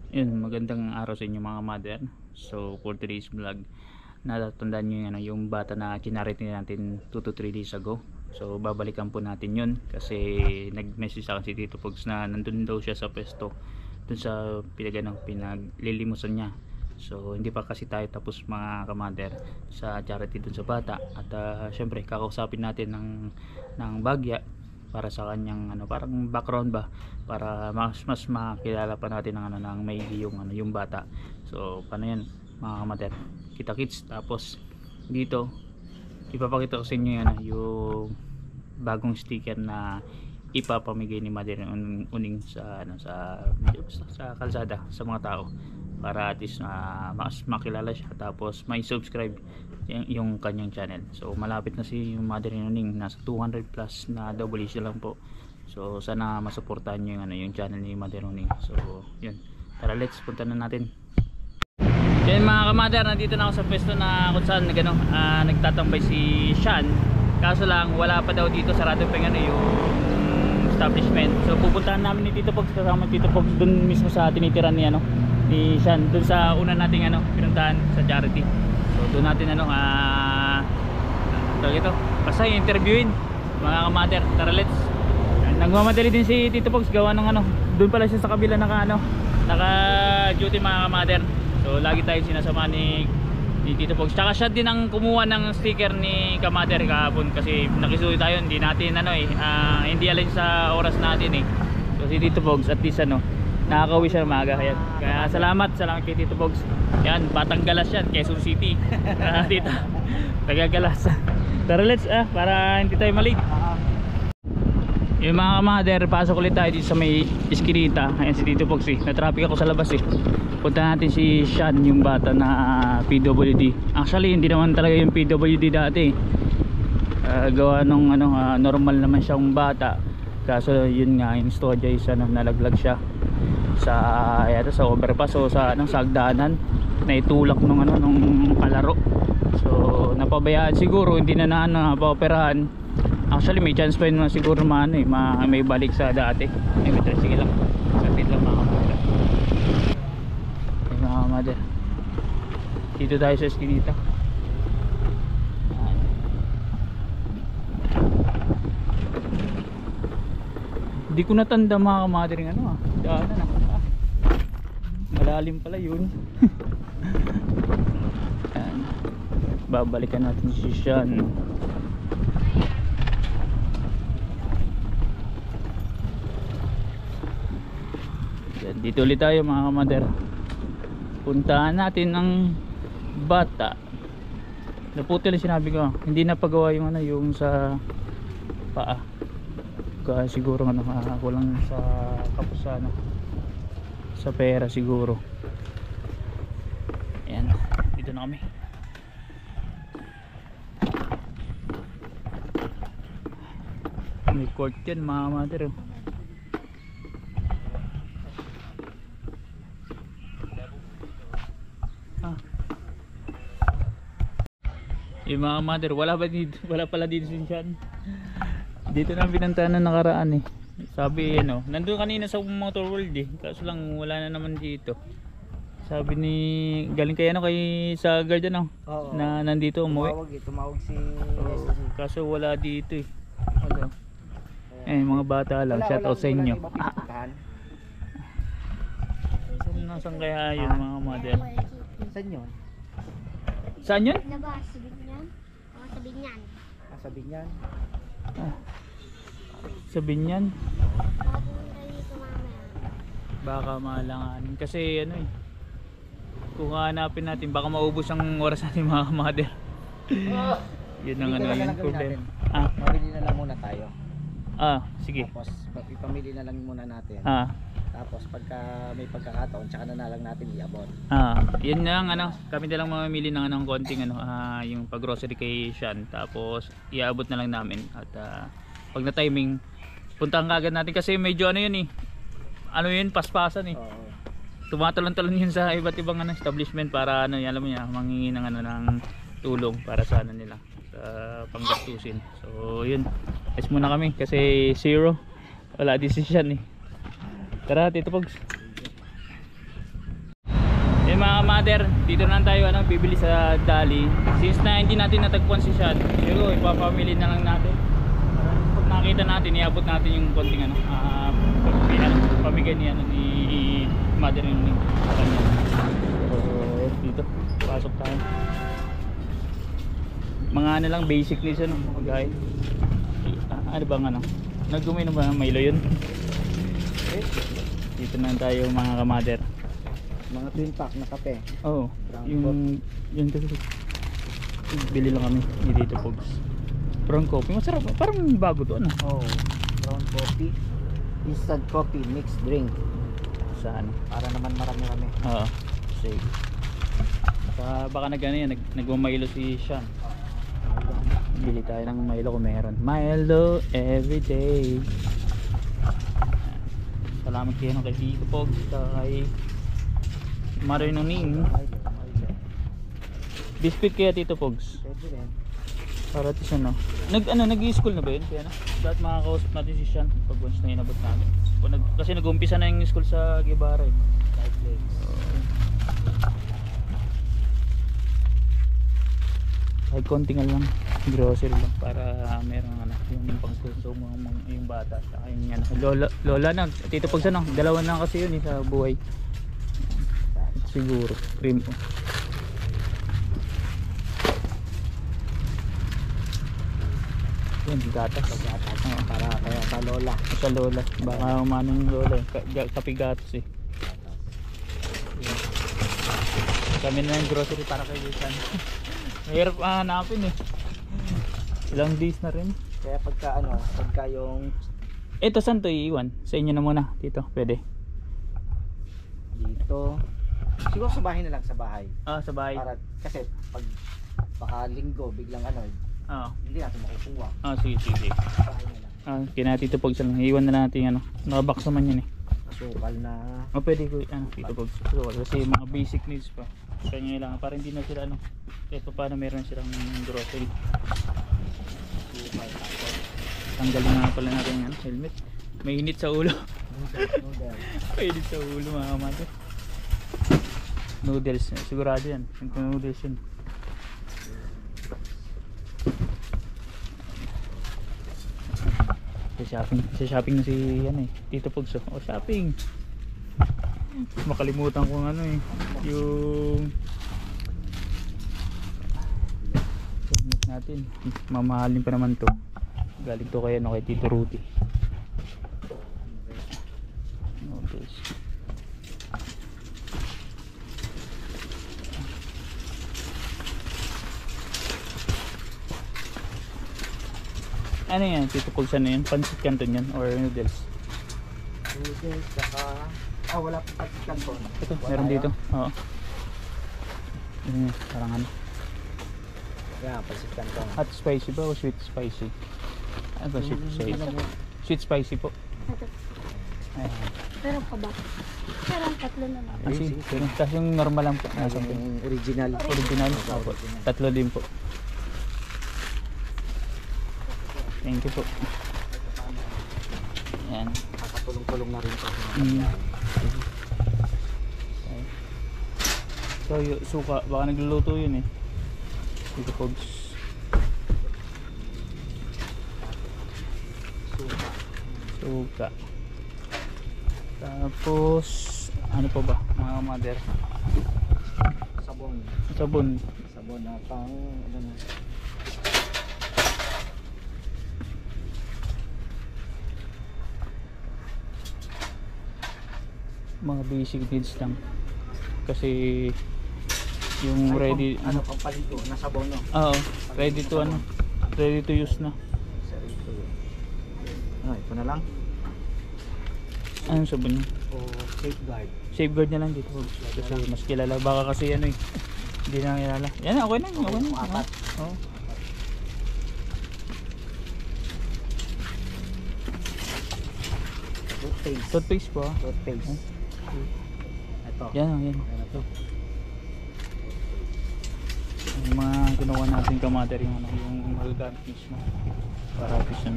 Yun, magandang araw sa inyo mga mother. So for today's vlog, natatandaan nyo yung, yung bata na kinarity natin 2 to 3 days ago. So babalikan po natin yun kasi nag-message sa akin si Tito Pogs na nandun daw siya sa pwesto dun sa pinaglilimusan niya. So hindi pa kasi tayo tapos mga kamader sa charity dun sa bata. At syempre kakausapin natin ng bagya para sa kanyang parang background ba, para mas makilala pa natin ng maigi yung bata. So paano yan mga kamater, kita kits. Tapos dito ipapakita ko sa inyo yung bagong sticker na ipapamigay ni Mother Uning sa kalsada sa mga tao, para at least mas makilala siya, tapos may subscribe yung kanyang channel. So malapit na si Mother Uning, nasa 200 plus na WC lang po. So sana masuportahan nyo yung channel ni Mother Uning. So yun, tara let's punta na natin. Yan mga kamader, nandito na ako sa pwesto na kung saan nagtatambay si Sean. Kaso lang wala pa daw dito, sarado pa yung establishment. So pupuntahan namin ni Tito Pogs, kasama Tito Pogs dun mismo sa tinitiran ni Sean, dun sa una nating pinuntahan sa charity. So doon natin ito basta interviewin mga kamader. Tara let's. Nagmamadali din si Tito Pogs, gawa ng doon pala siya sa kabila naka duty mga kamader. So lagi tayo sinasama ni Tito Pogs. Tsaka siya din ang kumuha ng sticker ni Kamader kahapon kasi nakisuyo tayo, hindi natin hindi alin sa oras natin So si Tito Pogs at least nakakauwi siya ng maaga. Kaya salamat kay Tito Pogs. Yan, Batanggalas yan, Quezon City. Dito Tagagalas. Tara let's para hindi tayo malate. Yung mga kamader, pasok ulit tayo dito sa may iskinita. Ayan si Tito Pogs na traffic ako sa labas Punta natin si Sean, yung bata na PWD. Actually hindi naman talaga yung PWD dati. Gawa nung normal naman siyang bata. Kaso yun nga, yung storya is nalaglag siya sa overpass o sa hagdanan, naitulak nung kalaro. So napabayaan siguro, hindi na napaoperahan. Actually may chance pa yun siguro may balik sa dati. Sige lang, sakit lang mga mother. Dito tayo sa eskinita. Hindi ko natanda mga mother daanan malalim pala yun. Babalikan natin si Sean. Dito ulit tayo mga mother. Puntahan natin ang bata. Naputi lang sinabi ko, hindi napagawa yung sa paa. Kaya siguro kulang sa kapos sa pera siguro. Ayan, dito na kami. May court yan mga mother. Yung mga mother, wala pala dito si Sean. Dito na pinuntahan na nakaraan Sabi nandun kanina sa Motor World kaso lang wala na naman dito. Sabi ni galing kay sa guardian na nandito umuwi. Tumawag si kaso wala dito mga bata lang. Shout out sa inyo. Saan kaya yun mga mother? Saan yun? Saan yun? Sa Binyan. Sa Binyan? Sa Binyan? Baka malanganin kasi kung hanapin natin baka maubos ang oras natin mga mother. Yun ang yung problem. Mamili na lang muna tayo. Sige. Tapos ipamili na lang muna natin. Tapos pagka may pagkakataon tsaka na lang natin iabot. Yun lang kami na lang mamimili ng konting yung pag grocery kay Sean, tapos iabot na lang namin at pag na timing puntahan kagad natin kasi medyo yun paspasan tumatalon-talon yun sa iba't ibang establishment para alam mo niya, manghingi ng tulong para sa nila sa panggastusin. So yun, guys muna kami kasi zero, wala decision Tara Tito Pogs. mother, dito na tayo bibili sa Dali. Since na hindi natin natagpuan si Sean, siguro ipapamili na lang natin. Pag nakita natin, iabot natin yung konting pamigay ni mother yung link sa kanya. So dito, pasok tayo. Mga lang, basic needs guys. Ano bang nag-uminom ba ng Milo yun? Dito na tayo mga ka-mother. Mga twin pack na kape. Oo, yung bili lang kami dito Pogs. Brown coffee, masarap, parang bago to Oo, brown coffee, instant coffee, mixed drink. Sa para naman marami-rami. Oo, sige. Baka nagmamilo si Sean. Bili tayo ng Milo kung meron. Milo everyday. Salamat kayo kay Tito Pogs, kay Marinuning. Biscuit kaya Tito Pogs. Pwede rin. Para ito siya nag-i-school na ba yun? Kaya dapat makakausap natin si Sean pag once na inabot namin. Kasi nag-umpisa na yung school sa Guevara eh. Ay konting lang, grocery lang para meron yung pang-consume yung bata at yung lola na, Tito Pogs dalawa na kasi yun sa buhay. Siguro, cream po. Yan, gatas. Para kaya sa lola. Sa lola. Baka umano yung lola. Kapigatos eh. Kami na yung grocery para kay Jason. Mahirap hanapin eh. Ilang days na rin. Kaya pagka yung... Ito saan to iiwan? Sa inyo na muna. Dito, pwede. Dito. Siguro sa bahay na lang, sa bahay. Sa bahay. Kasi pag baka linggo, biglang hindi natin makukuha. Sige. Bahay na lang. Kinatito Pogs lang. Iwan na natin nakabox naman yun eh. Sukal na. Pwede ko Tito Pogs. Kasi mga basic needs pa. Kanya lang para hindi na sila kahit pa paano meron silang grocery. Sukal. Tanggalin na pala natin yan, helmet. May init sa ulo. Noodles. May init sa ulo mga kamate. Noodles, sigurado yan. Yung noodles yun. Sa shopping na si Tito Pogs. Shopping. Makalimutan ko yung helmet natin. Mamahalin pa naman to. Galing to kay Tito Ruti. Noodles. Ano yan, Tito Pogs, yun? Pansit Canton yan or noodles? Noodles, saka... wala pang pansit Canton. Ito, meron dito. Oo. Parang Yeah, pansit Canton. hot spicy ba o sweet spicy? Ano ba sweet spicy? Sweet spicy po. Ayan. Pero pa ba? Pero ang tatlo naman. Tapos yung normal lang po. Yung original. Original? Opo. Tatlo din po. Thank you po. Ayan. Kakatulong-tulong na rin po. So suka, baka nagluluto yun eh. Tito Pogs. Suka. Tapos ano pa ba mga mother? Sabon na pang mga basic needs lang kasi yung ready pang paligo na sabon ready to use na. Ito na lang. Anong sabon yun? Safeguard na lang dito kasi mas kilala baka kasi hindi na kilala yan. Okay na toothpaste po ito yan yung mga kinuha natin kamater yung magagamit mismo para ito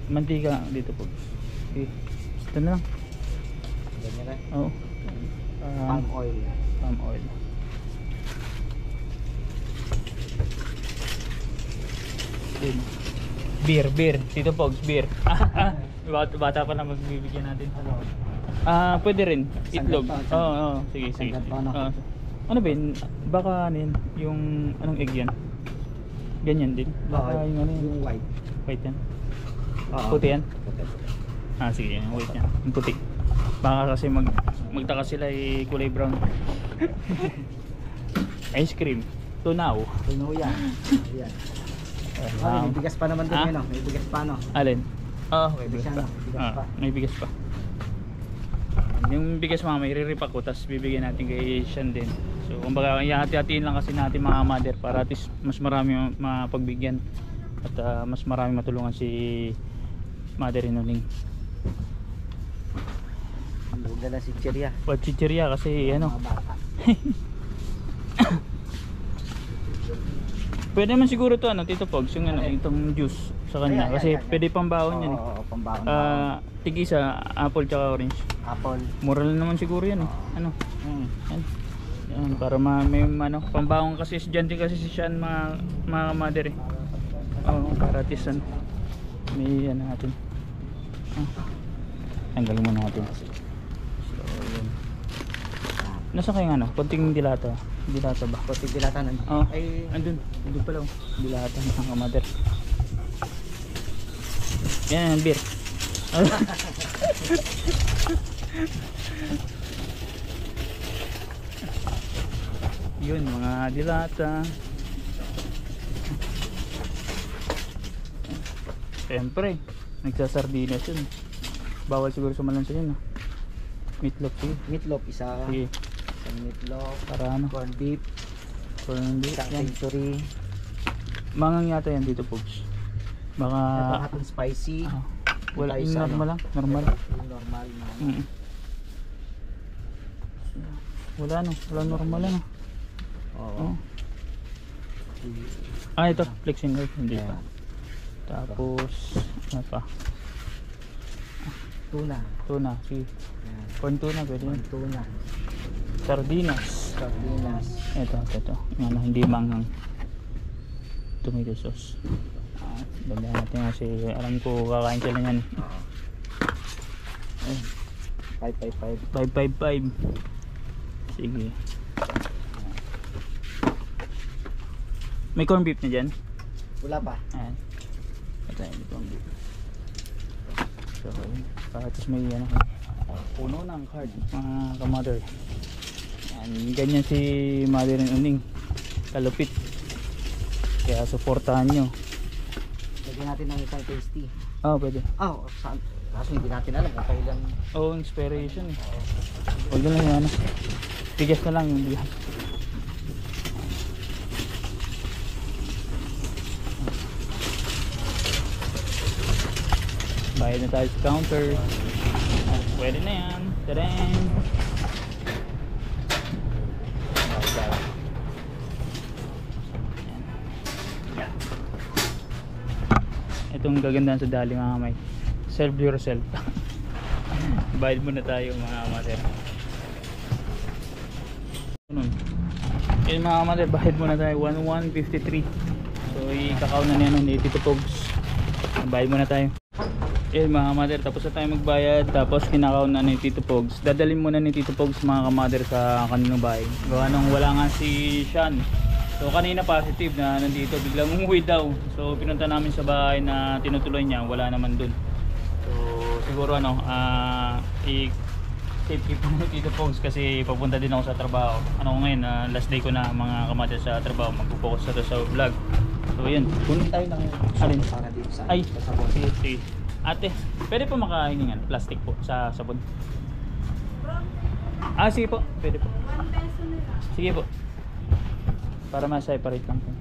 mantika dito po ito na lang ganyan na. oo Palm oil. Palm oil. Din. Beer. Tito Pogs, beer. Bata pa na magbibigyan natin. Pwede rin. Itlog. Sanggat Oo, pa, sige. Sanggat pa, no? Oo. Ano ba yun? Baka ano yun? Yung anong egg yan? Ganyan din? Baka yung ano yun? Yung white. White yan? Oo. Puti yan? Puti. Sige, yung white yan. Yung puti. Baka kasi magtaka sila kulay brown. Ice cream. Tunaw. Tunaw yan. Ayan. May bigas pa naman din yun, no? May bigas pa, no? Alin? May bigas pa. Bigas pa. May bigas pa. Yung bigas mga may riripa ko, tapos bibigyan natin kay Sean din. So kumbaga ihati-hatiin lang kasi natin mga mother para at least mas marami mapagbigyan at mas marami matulungan si Mother Inuling. Ang lugar na si Chiria. What chichirya kasi ano. Mga bata. Pwede naman siguro to ano Tito Pogs yung ano itong juice sa kanya kasi pwede pambawon yan eh. Oo, pambaon. Tigisa apple tsaka orange. Apple. Mura lang naman siguro yan eh. Ano? Yan. Yan para may ano pambawon kasi diyan din kasi si Sean mga mother eh. Para at least ano may ano natin. Tanggalin muna natin. So yun. Nasa kayo ano? Konting dilata. Dilata ba? Konting dilata na. Ay, andun pala oh. Dilata mga mother. Yan, beer. Yun, mga dilata. Siyempre, nagsasardinas yun. Bawal siguro sumalan sa yun. Meatloaf sige. Meatloaf, isa. Sige. Isang meatloaf. Para ano? Corn beef. Isang Yan. century. Mangang yata yan dito, Pogs. Baka Hot and spicy. wala, yung Isa, normal lang. Normal. Yung normal na. Wala no. Wala normal ano. Oo. Ito. Flexing earth. Hindi pa. Ayan. Tapos, ano pa? Tuna. Tuna. Sige. Ayan. Corn tuna. Pwede yun. Tuna. Sardinas. Sardinas. Ito. Yung ano, hindi manghang. Tomato sauce. Banda natin kasi alam ko kakain sila yan. 555. 555. Sige. May corn beef na dyan? Wala pa. Ayan. Ito yung corn beef. So, tapos may ano, puno ng card mga ka-mother. Yan, ganyan si Mother Inuling. Kalupit. Kaya suportahan nyo. Lagyan natin ng isang tasty. Pwede. Saan? Kaso hindi natin alam kung kailan. Inspiration eh. Huwag na lang yung ano. Bigas na lang yung bigas. Bayad na tayo sa counter. Pwede na yan. Tadang! Itong gagandahan sa dali mga kamay. Serve yourself. Bayad muna tayo mga mother. Yun mga mother, bayad muna tayo 1153. So ikakaw na niya ni Tito Pogs. Bayad muna tayo. Yun mga mother, tapos na tayo magbayad. Tapos kinakaw na ni Tito Pogs. Dadalhin muna ni Tito Pogs mga mother sa kanilang bahay. Gawa nung wala nga si Sean. So kanina positive na nandito, biglang umuwi daw. So pinunta namin sa bahay na tinutuloy niya, wala naman dun. So siguro ano, i-save keep na Tito Pogs kasi papunta din ako sa trabaho. Ano ngayon, last day ko na mga kamada sa trabaho, magpo-focus na sa vlog. So yun, Kunin tayo ng alin? para dito sa Ay, sabon. sige. Ate, pwede po makahingi ng plastic po sa sabon? Sige po, pwede po. 1 peso na lang. Sige po. Para ma-separate lang po.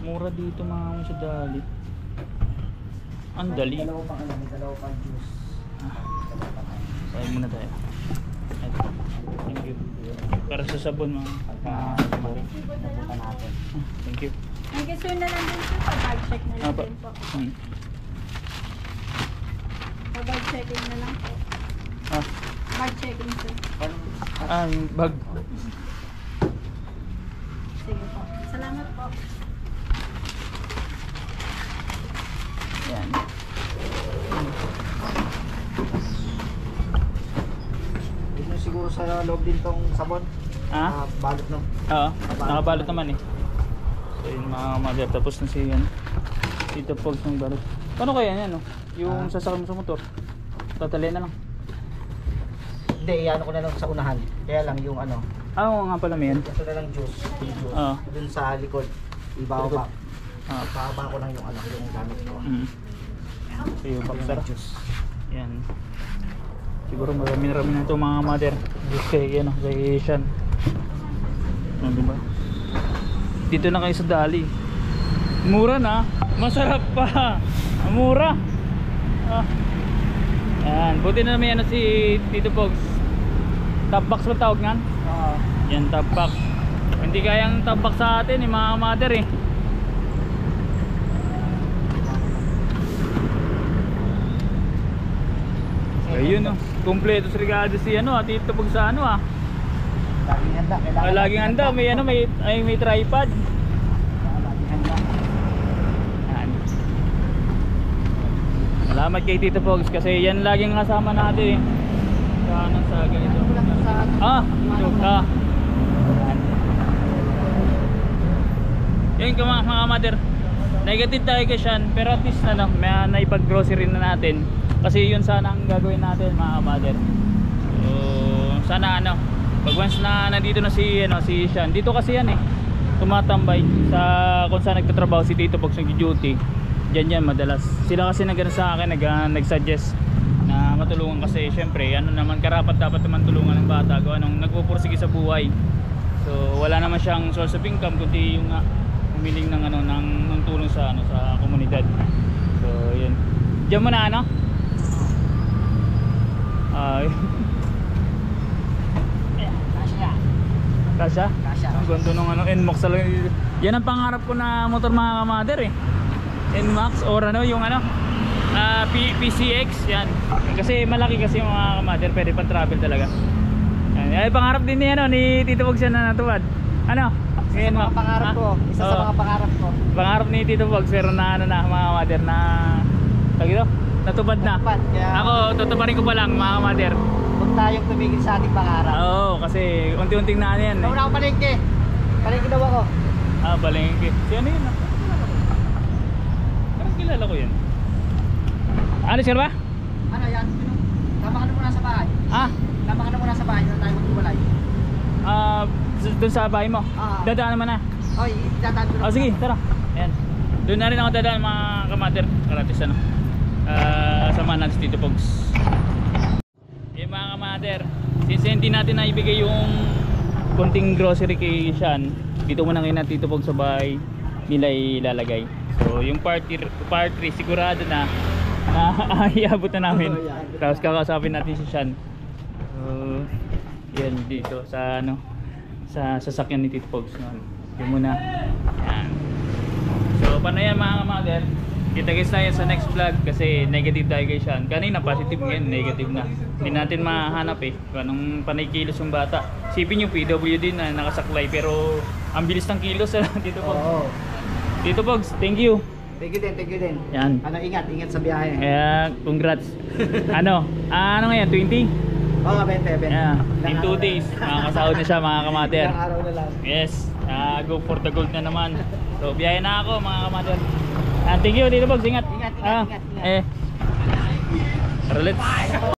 Mura dito mga kami sa dali. Ang dali. Dalawa pang alam, may dalawa pang juice. Sayang muna tayo. Ito. Thank you. Para sa sabon mga Nabutan natin. Thank you. Ay, gusto na lang din po. Pag-bag check na lang Apa. din po. Pag-bag checking na lang po. Ah, Bag checking, sir. yung bag. Sige po. Salamat po. Yan. Dito siguro sa loob din tong sabon. Ah? Balot no. Oo, nakabalot naman eh. So yun mga mother, tapos na si yan. Dito pogs ng balot. Paano kaya yan, no? Yung sasakay mo sa motor. Tatali na lang. Hindi, ano ko na lang sa unahan. Kaya lang yung ano, Oo nga pala may yan. ito na lang juice. Yung juice. Oo. Dun sa likod. Ibaba. Ah. Ibaba ko lang yung ano, yung gamit ko. Mm. So yung boxer. Juice. Yan. Siguro marami na ito mga mother. Just kay, ano, kay Sean. Ano diba? Dito na kayo sa Dali. Mura na. Masarap pa. Mura. Ah. Yan. Buti na may ano si Tito Pogs. Top box ba tawag nga? Oo. Yan, top box. Hindi kayang top box sa atin, mga mother eh. Ayun oh. Kompleto sa regalo si ano, Tito Pogs sa ano ah. Laging handa. Laging handa, may ano, may tripod. Laging handa. Yan. Salamat kay Tito Pogs kasi yan laging kasama natin eh. Sa saga ito. Yan. Yan mga mother. Negative tayo kay Sean, pero at least na may naipag-grocery na natin. Kasi yun sana ang gagawin natin mga mother. So, sana ano, pag once na nandito na si Sean, dito kasi yan eh. Tumatambay sa kung saan nagtatrabaho si Tito Pogs nag-duty. Diyan yan madalas. Sila kasi nagano sa akin, nag-suggest na matulungan kasi syempre ano naman karapat dapat naman tulungan ng bata kung anong nagpupursige sa buhay. So wala naman siyang source of income kundi yung humiling ng ano ng tulong sa ano sa komunidad. So yun. Diyan mo na ano? Ay. Kasya? Kasya. Ang ganda ng ano, NMAX talaga. Yan ang pangarap ko na motor mga kamader eh. NMAX or ano yung ano PCX yan. Kasi malaki kasi yung mga kamader, pwede pang travel talaga. Yan. Ay pangarap din ni ano ni Tito Pogs yan na natuwad. Ano? Isa sa mga pangarap ko. Isa sa mga pangarap ko. Pangarap ni Tito Pogs pero na ano na mga kamader na tagito natupad na. Natupad, kaya Ako tutuparin ko pa lang mga kamader. huwag tayong tumigil sa ating pangarap. Oo, kasi unti-unting na ano yan eh. Nauna ako palengke. Palengke daw ako. Ah, palengke. Si ano yun? Parang kilala ko yan. Ano sir ba? Ano yan? Tama ka na muna sa bahay. Ah, Tama ka na muna sa bahay. Doon tayo maghiwalay. doon sa bahay mo. Ah. Dadaan naman na. Oy, dadaan ko na. Oh, sige, tara. Ayan. Doon na rin ako dadaan mga kamater. Karatis ano. Samahan natin si Tito Pogs. Yung mga kamater, since hindi natin na ibigay yung konting grocery kay Sean, dito muna ngayon na Tito Pogs sa bahay nila ilalagay. So yung part 3 sigurado na iabot na namin. Tapos kakasapin natin si Sean. So yan dito sa ano sa sasakyan ni Tito Pogs. Yan muna. Yan. So paano yan mga kamater? Kita-kits tayo sa next vlog kasi negative tayo kay Sean. Kanina positive, ngayon negative na. Hindi natin mahanap eh kung anong panay kilos yung bata. Sipin yung PWD na nakasaklay pero ang bilis ng kilos Tito Pogs. Oo. Tito Pogs, thank you. Thank you din, thank you din. Yan. Ano, ingat sa biyahe. Kaya congrats. ano ngayon 20? Oo, 20. Yeah. In 2 days makakasahod na siya mga kamater. Ilang araw na lang. Yes, go for the gold na naman. So biyahe na ako mga kamater. Thank you Tito Pogs, ingat. Ingat. Tara, let's